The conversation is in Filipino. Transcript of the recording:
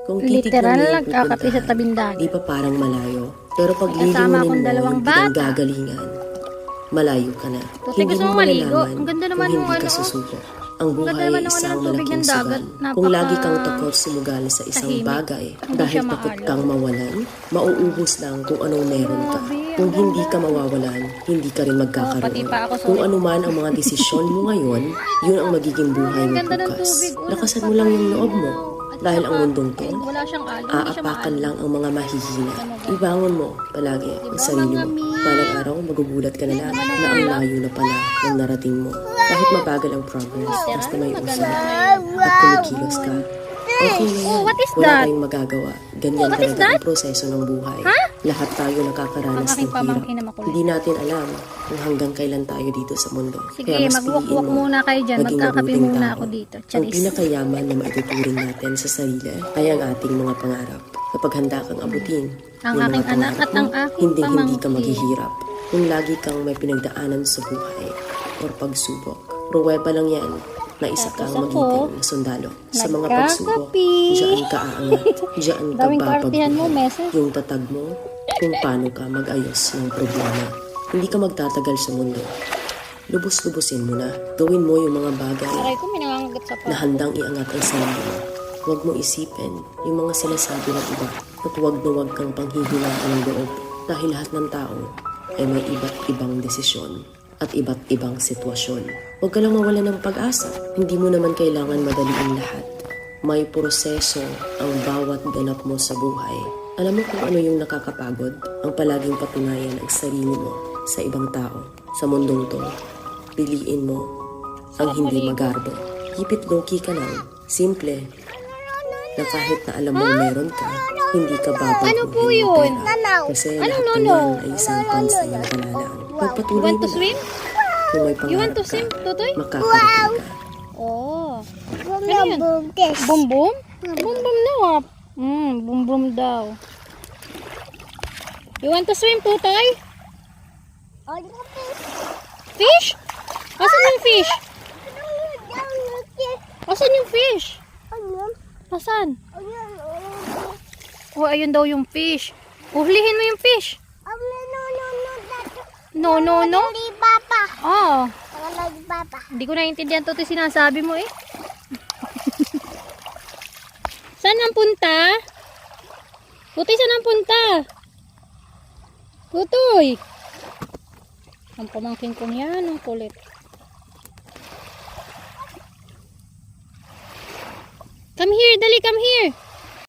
Kung Literal titignan mo yung nagkakape sa pupuntahan, tabing dagat. di pa parang malayo. Pero pag Kasama akong lilingin mo dalawang yung bata. pinanggagalingan, malayo ka na. Puti, Hindi gusto mo mong maligo? malalaman Ang ganda kung naman hindi nung ka ano, susubok. Ang ganda buhay naman ay nung ano isang ng tubig malaking ng dagat. sugal. Kung lagi kang takot sumugal sa isang tahimik. bagay Hindi dahil siya takot maalam. kang mawalan, mauubos lang kung anong meron ka. Grabe, Kung ang hindi ganda. ka mawawalan, hindi ka rin Pati magkakaroon. pa ako, Kung sorry. ano man ang mga desisyon mo ngayon, yun ang magiging buhay Ang mo ganda ng bukas. tubig. Oh, Lakasan mo lang yung loob mo. At Dahil saka, ang mundong to, wala siyang alon, hindi siya aapakan maalam. lang ang mga mahihina. Ibangon mo palagi ang sarili mo. Balang araw, magugulat ka na lang na ang layo na pala ng narating mo. Kahit mabagal ang progress, basta may usap at kumikilos ka. Okay na yan. Oh, what is Wala that? tayong magagawa. Ganyan What is talaga ang that? proseso ng buhay. Ha? Lahat tayo nakakaranas Ang aking ng hirap. pamangkin na makulit. Hindi natin alam kung hanggang kailan tayo dito sa mundo. Sige, Kaya mas magwak-wak piliin mo muna kayo dyan. maging Magkakape mabuting muna tao. ako dito. Ang Charis. pinakayaman na maituturing natin sa sarili ay ang ating mga pangarap. Kapag handa kang abutin Ang yung mga aking anak pangarap at ang mo, aking hindi ka pamangkin. maghihirap. Kung lagi kang may pinagdaanan sa buhay or pagsubok, pruweba lang yan na isa kang Tapos ako, magiting na sundalo. Sa mga pagsubok, nagkakape. diyan ka aangat, diyan ka Daming kaartihan mo, babagbuhay. meses. Yung tatag mo, kung paano ka mag-ayos ng problema. Hindi ka magtatagal sa mundo. Lubos-lubusin mo na. Gawin mo yung mga bagay Aray ko, may nangangagat sa na handang iangat ang sarili mo. Huwag mo isipin yung mga sinasabi ng iba at huwag na huwag kang panghihinaan ng loob dahil lahat ng tao ay may iba't ibang desisyon at iba't ibang sitwasyon. Huwag ka lang mawala ng pag-asa. Hindi mo naman kailangan madaliin lahat. May proseso ang bawat ganap mo sa buhay. Alam mo kung ano yung nakakapagod? Ang palaging patunayan ang sarili mo sa ibang tao. Sa mundong to, piliin mo ang hindi magarbo. Keep it low-key ka lang. Simple. Na kahit na alam mo meron ka, hindi ka babaguhin Ano po ng yun? pera. Kasi lahat ng no? yan ay isang pansamantala lang. You Magpatuloy want mo to lang. swim? Kung may You want pangarap to ka, swim, Tutoy? makakarating ka. Oh. Ano yun? Boom boom? Boom boom daw ah. Boom boom daw. You want to swim, Tutoy? Fish? Asan yung fish? Asan yung fish? Asan? Oh, ayun daw yung fish. Uhulihin mo yung fish. No, no, no. Oh. Hindi ko naiintindihan to sinasabi mo eh. Saan ang punta? Tutoy, saan ang punta? Tutoy. Ang pamangkin ko niyan, ang kulit. Come here, dali, come here.